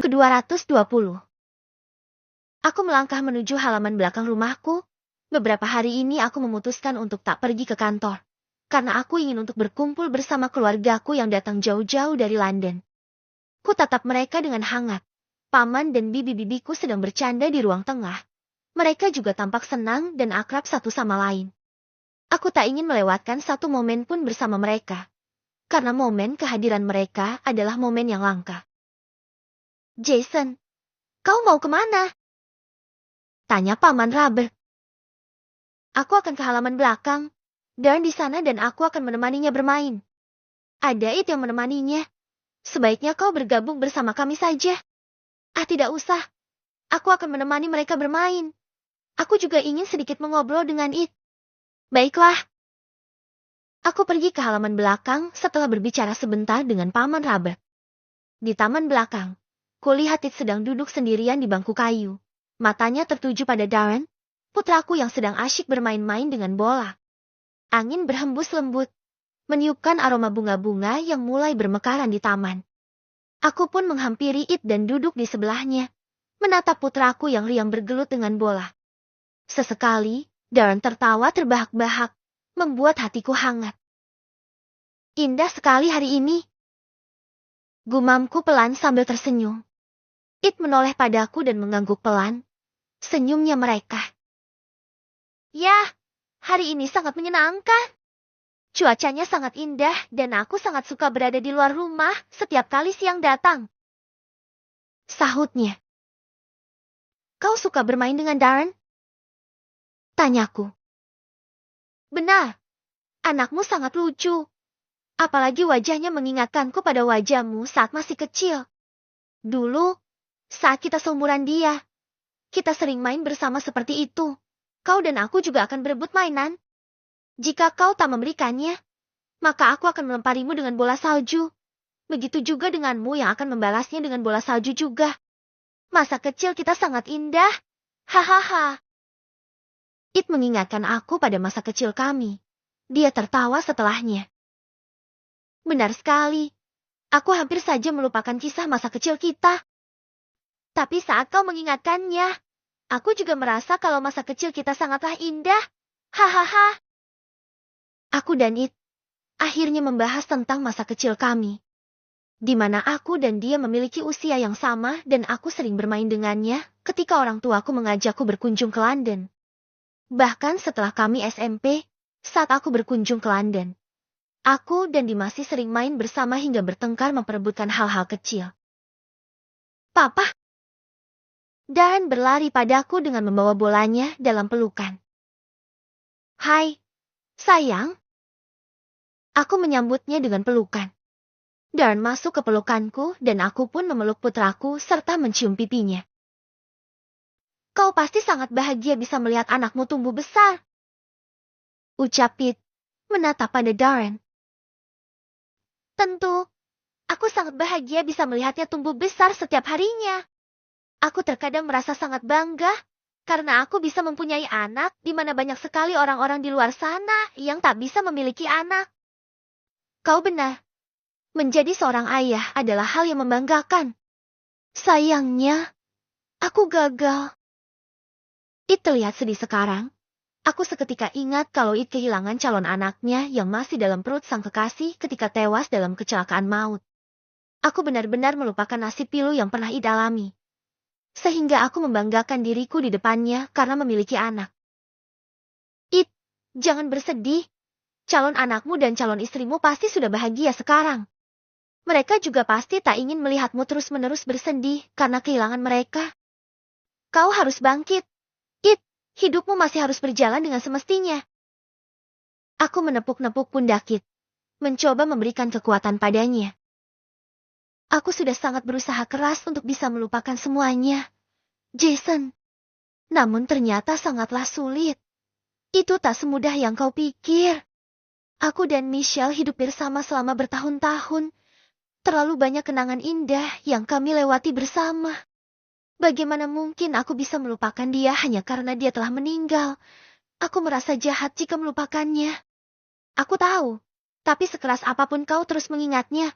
ke-220. Aku melangkah menuju halaman belakang rumahku. Beberapa hari ini aku memutuskan untuk tak pergi ke kantor. Karena aku ingin untuk berkumpul bersama keluargaku yang datang jauh-jauh dari London. Ku tatap mereka dengan hangat. Paman dan bibi-bibiku sedang bercanda di ruang tengah. Mereka juga tampak senang dan akrab satu sama lain. Aku tak ingin melewatkan satu momen pun bersama mereka. Karena momen kehadiran mereka adalah momen yang langka. Jason, kau mau kemana? Tanya Paman Robert. Aku akan ke halaman belakang. Dan di sana dan aku akan menemaninya bermain. Ada It yang menemaninya. Sebaiknya kau bergabung bersama kami saja. Ah, tidak usah. Aku akan menemani mereka bermain. Aku juga ingin sedikit mengobrol dengan It. Baiklah. Aku pergi ke halaman belakang setelah berbicara sebentar dengan Paman Robert. Di taman belakang, kulihat It sedang duduk sendirian di bangku kayu. Matanya tertuju pada Darren, putraku yang sedang asyik bermain-main dengan bola. Angin berhembus lembut, meniupkan aroma bunga-bunga yang mulai bermekaran di taman. Aku pun menghampiri It dan duduk di sebelahnya, menatap putraku yang riang bergelut dengan bola. Sesekali, Darren tertawa terbahak-bahak, membuat hatiku hangat. Indah sekali hari ini. Gumamku pelan sambil tersenyum. It menoleh padaku dan mengangguk pelan. Senyumnya mereka. Ya, hari ini sangat menyenangkan. Cuacanya sangat indah dan aku sangat suka berada di luar rumah setiap kali siang datang. Sahutnya. Kau suka bermain dengan Darren? Tanyaku. Benar, anakmu sangat lucu. Apalagi wajahnya mengingatkanku pada wajahmu saat masih kecil. Dulu, saat kita seumuran dia, kita sering main bersama seperti itu. Kau dan aku juga akan berebut mainan. Jika kau tak memberikannya, maka aku akan melemparimu dengan bola salju. Begitu juga denganmu yang akan membalasnya dengan bola salju juga. Masa kecil kita sangat indah. Hahaha. It mengingatkan aku pada masa kecil kami. Dia tertawa setelahnya. Benar sekali. Aku hampir saja melupakan kisah masa kecil kita. Tapi saat kau mengingatkannya, aku juga merasa kalau masa kecil kita sangatlah indah. Hahaha. Aku dan It akhirnya membahas tentang masa kecil kami. Di mana aku dan dia memiliki usia yang sama dan aku sering bermain dengannya ketika orang tuaku mengajakku berkunjung ke London. Bahkan setelah kami SMP, saat aku berkunjung ke London, aku dan dia masih sering main bersama hingga bertengkar memperebutkan hal-hal kecil. Papa! Dan berlari padaku dengan membawa bolanya dalam pelukan. Hai, sayang. Aku menyambutnya dengan pelukan. Dan masuk ke pelukanku dan aku pun memeluk putraku serta mencium pipinya. Kau pasti sangat bahagia bisa melihat anakmu tumbuh besar. Ucap It, menatap pada Darren. Tentu, aku sangat bahagia bisa melihatnya tumbuh besar setiap harinya. Aku terkadang merasa sangat bangga, karena aku bisa mempunyai anak di mana banyak sekali orang-orang di luar sana yang tak bisa memiliki anak. Kau benar. Menjadi seorang ayah adalah hal yang membanggakan. Sayangnya, aku gagal. It terlihat sedih sekarang. Aku seketika ingat kalau It kehilangan calon anaknya yang masih dalam perut sang kekasih ketika tewas dalam kecelakaan maut. Aku benar-benar melupakan nasib pilu yang pernah It alami. Sehingga aku membanggakan diriku di depannya karena memiliki anak. It, jangan bersedih. Calon anakmu dan calon istrimu pasti sudah bahagia sekarang. Mereka juga pasti tak ingin melihatmu terus-menerus bersedih karena kehilangan mereka. Kau harus bangkit. It, hidupmu masih harus berjalan dengan semestinya. Aku menepuk-nepuk pundak It, mencoba memberikan kekuatan padanya. Aku sudah sangat berusaha keras untuk bisa melupakan semuanya, Jason. Namun ternyata sangatlah sulit. Itu tak semudah yang kau pikir. Aku dan Michelle hidup bersama selama bertahun-tahun. Terlalu banyak kenangan indah yang kami lewati bersama. Bagaimana mungkin aku bisa melupakan dia hanya karena dia telah meninggal? Aku merasa jahat jika melupakannya. Aku tahu, tapi sekeras apapun kau terus mengingatnya,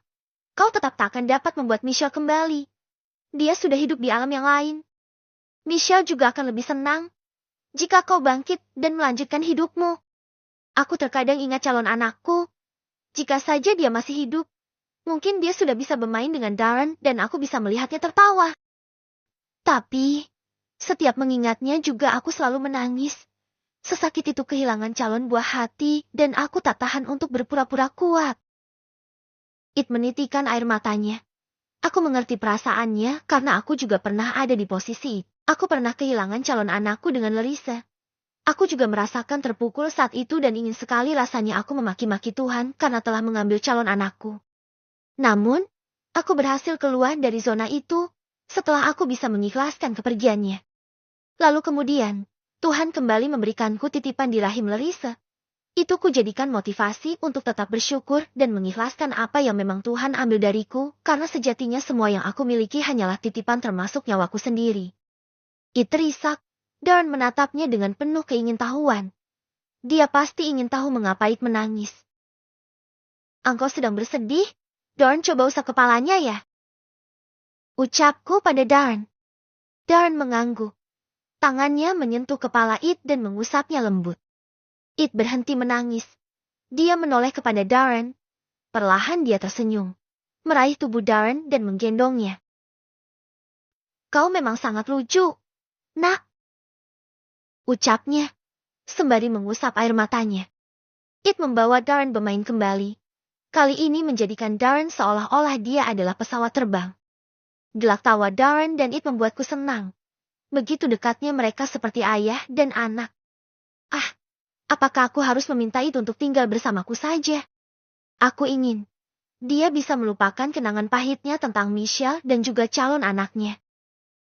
kau tetap tak akan dapat membuat Michelle kembali. Dia sudah hidup di alam yang lain. Michelle juga akan lebih senang jika kau bangkit dan melanjutkan hidupmu. Aku terkadang ingat calon anakku. Jika saja dia masih hidup, mungkin dia sudah bisa bermain dengan Darren dan aku bisa melihatnya tertawa. Tapi, setiap mengingatnya juga aku selalu menangis. Sesakit itu kehilangan calon buah hati dan aku tak tahan untuk berpura-pura kuat. It menitikan air matanya. Aku mengerti perasaannya karena aku juga pernah ada di posisi itu. Aku pernah kehilangan calon anakku dengan Larissa. Aku juga merasakan terpukul saat itu dan ingin sekali rasanya aku memaki-maki Tuhan karena telah mengambil calon anakku. Namun, aku berhasil keluar dari zona itu setelah aku bisa mengikhlaskan kepergiannya. Lalu kemudian, Tuhan kembali memberikanku titipan di rahim Larissa. Itu kujadikan motivasi untuk tetap bersyukur dan mengikhlaskan apa yang memang Tuhan ambil dariku, karena sejatinya semua yang aku miliki hanyalah titipan termasuk nyawaku sendiri. It terisak, Darren menatapnya dengan penuh keingintahuan. Dia pasti ingin tahu mengapa It menangis. Engkau sedang bersedih? Darren coba usap kepalanya ya? Ucapku pada Darren. Darren mengangguk. Tangannya menyentuh kepala It dan mengusapnya lembut. It berhenti menangis. Dia menoleh kepada Darren. Perlahan dia tersenyum. Meraih tubuh Darren dan menggendongnya. Kau memang sangat lucu, nak. Ucapnya, sembari mengusap air matanya. It membawa Darren bermain kembali. Kali ini menjadikan Darren seolah-olah dia adalah pesawat terbang. Gelak tawa Darren dan It membuatku senang. Begitu dekatnya mereka seperti ayah dan anak. Apakah aku harus meminta It untuk tinggal bersamaku saja? Aku ingin dia bisa melupakan kenangan pahitnya tentang Michelle dan juga calon anaknya.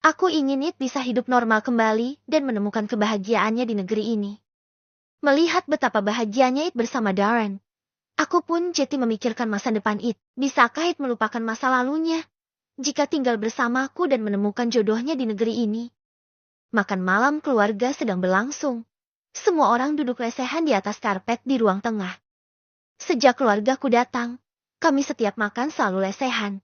Aku ingin It bisa hidup normal kembali dan menemukan kebahagiaannya di negeri ini. Melihat betapa bahagianya It bersama Darren, aku pun jadi memikirkan masa depan It. Bisakah It melupakan masa lalunya jika tinggal bersamaku dan menemukan jodohnya di negeri ini? Makan malam keluarga sedang berlangsung. Semua orang duduk lesehan di atas karpet di ruang tengah. Sejak keluargaku datang, kami setiap makan selalu lesehan.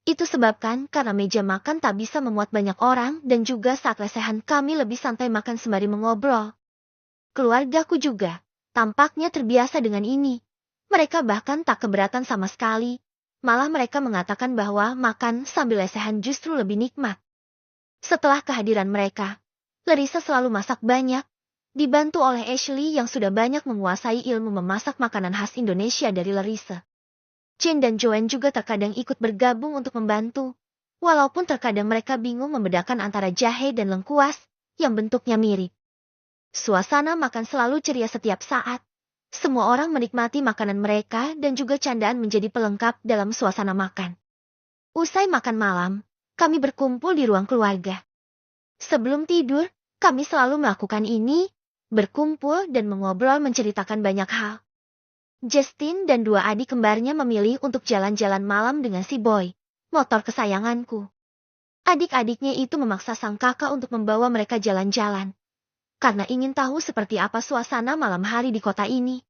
Itu sebabkan karena meja makan tak bisa memuat banyak orang dan juga saat lesehan kami lebih santai makan sembari mengobrol. Keluargaku juga tampaknya terbiasa dengan ini. Mereka bahkan tak keberatan sama sekali. Malah mereka mengatakan bahwa makan sambil lesehan justru lebih nikmat. Setelah kehadiran mereka, Larissa selalu masak banyak. Dibantu oleh Ashley yang sudah banyak menguasai ilmu memasak makanan khas Indonesia dari Larissa. Jane dan Joanne juga terkadang ikut bergabung untuk membantu, walaupun terkadang mereka bingung membedakan antara jahe dan lengkuas, yang bentuknya mirip. Suasana makan selalu ceria setiap saat. Semua orang menikmati makanan mereka dan juga candaan menjadi pelengkap dalam suasana makan. Usai makan malam, kami berkumpul di ruang keluarga. Sebelum tidur, kami selalu melakukan ini, berkumpul dan mengobrol menceritakan banyak hal. Justin dan dua adik kembarnya memilih untuk jalan-jalan malam dengan si Boy, motor kesayanganku. Adik-adiknya itu memaksa sang kakak untuk membawa mereka jalan-jalan, karena ingin tahu seperti apa suasana malam hari di kota ini.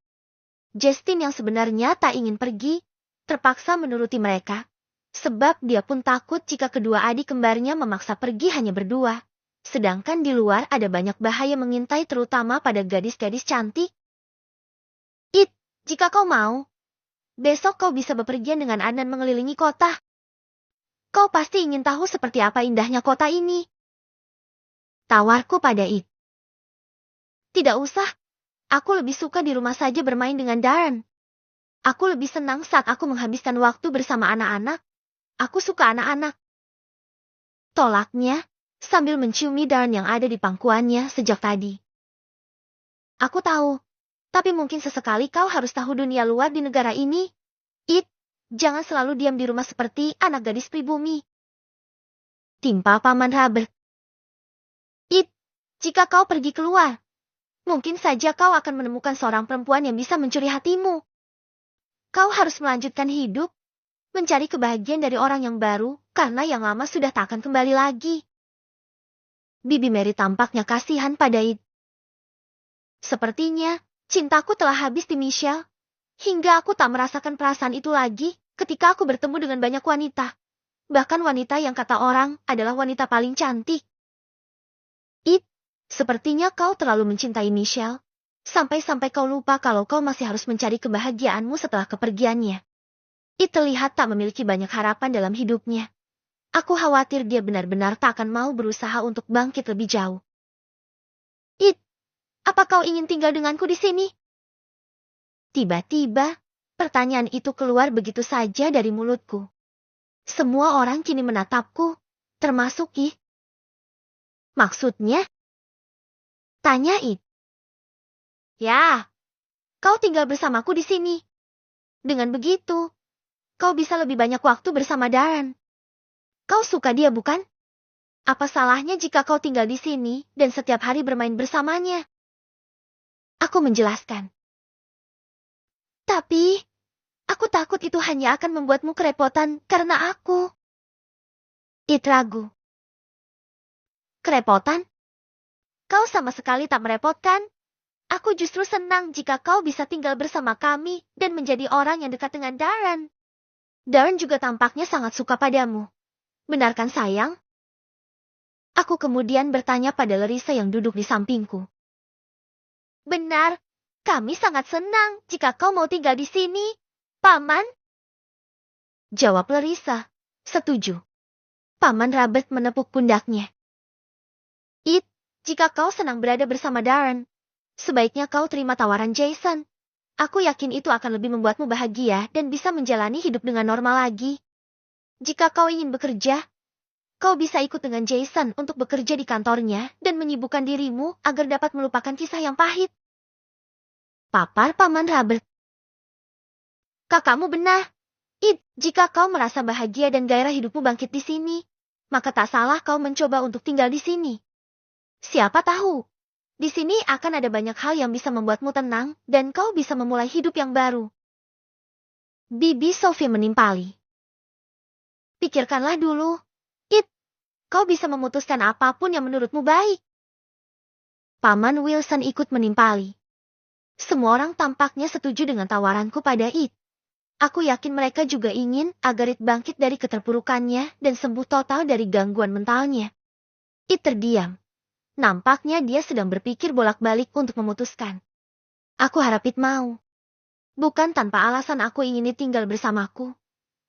Justin yang sebenarnya tak ingin pergi, terpaksa menuruti mereka, sebab dia pun takut jika kedua adik kembarnya memaksa pergi hanya berdua. Sedangkan di luar ada banyak bahaya mengintai terutama pada gadis-gadis cantik. It, jika kau mau, besok kau bisa bepergian dengan Adnan mengelilingi kota. Kau pasti ingin tahu seperti apa indahnya kota ini. Tawarku pada It. Tidak usah, aku lebih suka di rumah saja bermain dengan Darren. Aku lebih senang saat aku menghabiskan waktu bersama anak-anak. Aku suka anak-anak. Tolaknya sambil menciumi Darren yang ada di pangkuannya sejak tadi. Aku tahu, tapi mungkin sesekali kau harus tahu dunia luar di negara ini. It, jangan selalu diam di rumah seperti anak gadis pribumi. Timpa Paman Robert. It, jika kau pergi keluar, mungkin saja kau akan menemukan seorang perempuan yang bisa mencuri hatimu. Kau harus melanjutkan hidup, mencari kebahagiaan dari orang yang baru, karena yang lama sudah tak akan kembali lagi. Bibi Mary tampaknya kasihan pada It. Sepertinya, cintaku telah habis di Michelle. Hingga aku tak merasakan perasaan itu lagi ketika aku bertemu dengan banyak wanita. Bahkan wanita yang kata orang adalah wanita paling cantik. Sepertinya kau terlalu mencintai Michelle. Sampai-sampai kau lupa kalau kau masih harus mencari kebahagiaanmu setelah kepergiannya. Terlihat tak memiliki banyak harapan dalam hidupnya. Aku khawatir dia benar-benar tak akan mau berusaha untuk bangkit lebih jauh. Apa kau ingin tinggal denganku di sini? Tiba-tiba, pertanyaan itu keluar begitu saja dari mulutku. Semua orang kini menatapku, termasuk Maksudnya? Tanya Ya, kau tinggal bersamaku di sini. Dengan begitu, kau bisa lebih banyak waktu bersama Darren. Kau suka dia, bukan? Apa salahnya jika kau tinggal di sini dan setiap hari bermain bersamanya? Aku menjelaskan. Tapi, aku takut itu hanya akan membuatmu kerepotan karena aku. Ragu. Kerepotan? Kau sama sekali tak merepotkan. Aku justru senang jika kau bisa tinggal bersama kami dan menjadi orang yang dekat dengan Darren. Darren juga tampaknya sangat suka padamu. Benarkan, sayang? Aku kemudian bertanya pada Larissa yang duduk di sampingku. Benar, kami sangat senang jika kau mau tinggal di sini, Paman. Jawab Larissa, setuju. Paman Robert menepuk pundaknya. Jika kau senang berada bersama Darren, sebaiknya kau terima tawaran Jason. Aku yakin itu akan lebih membuatmu bahagia dan bisa menjalani hidup dengan normal lagi. Jika kau ingin bekerja, kau bisa ikut dengan Jason untuk bekerja di kantornya dan menyibukkan dirimu agar dapat melupakan kisah yang pahit. Papar Paman Robert. Kakakmu benar. Jika kau merasa bahagia dan gairah hidupmu bangkit di sini, maka tak salah kau mencoba untuk tinggal di sini. Siapa tahu, di sini akan ada banyak hal yang bisa membuatmu tenang dan kau bisa memulai hidup yang baru. Bibi Sophie menimpali. Pikirkanlah dulu. Kau bisa memutuskan apapun yang menurutmu baik. Paman Wilson ikut menimpali. Semua orang tampaknya setuju dengan tawaranku pada Aku yakin mereka juga ingin agar bangkit dari keterpurukannya dan sembuh total dari gangguan mentalnya. Terdiam. Nampaknya dia sedang berpikir bolak-balik untuk memutuskan. Aku harap mau. Bukan tanpa alasan aku ingin tinggal bersamaku.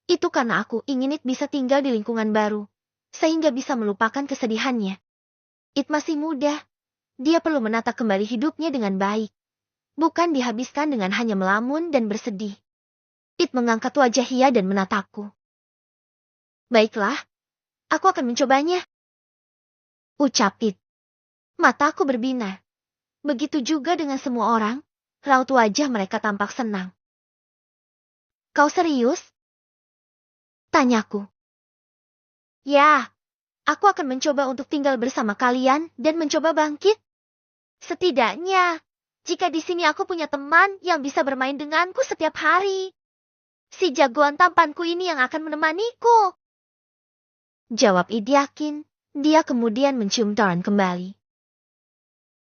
Itu karena aku ingin bisa tinggal di lingkungan baru, sehingga bisa melupakan kesedihannya. Masih muda. Dia perlu menata kembali hidupnya dengan baik. Bukan dihabiskan dengan hanya melamun dan bersedih. Mengangkat wajah Hia dan menatapku. Baiklah, aku akan mencobanya. Ucap Mataku berbinar. Begitu juga dengan semua orang, raut wajah mereka tampak senang. Kau serius? Tanyaku. Ya, aku akan mencoba untuk tinggal bersama kalian dan mencoba bangkit. Setidaknya, jika di sini aku punya teman yang bisa bermain denganku setiap hari. Si jagoan tampanku ini yang akan menemaniku. Jawab yakin, dia kemudian mencium Darren kembali.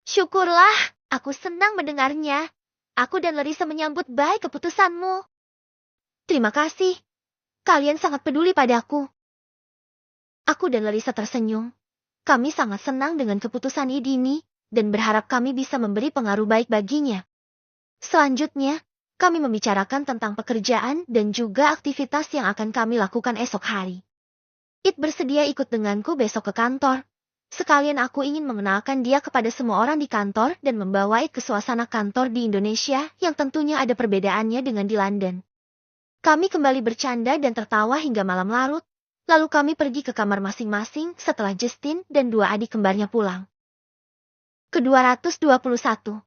Syukurlah, aku senang mendengarnya. Aku dan Larissa menyambut baik keputusanmu. Terima kasih. Kalian sangat peduli padaku. Aku dan Larissa tersenyum. Kami sangat senang dengan keputusan ini dan berharap kami bisa memberi pengaruh baik baginya. Selanjutnya, kami membicarakan tentang pekerjaan dan juga aktivitas yang akan kami lakukan esok hari. Bersedia ikut denganku besok ke kantor. Sekalian aku ingin mengenalkan dia kepada semua orang di kantor dan membawa ke suasana kantor di Indonesia yang tentunya ada perbedaannya dengan di London. Kami kembali bercanda dan tertawa hingga malam larut, lalu kami pergi ke kamar masing-masing setelah Justin dan dua adik kembarnya pulang. Ke-221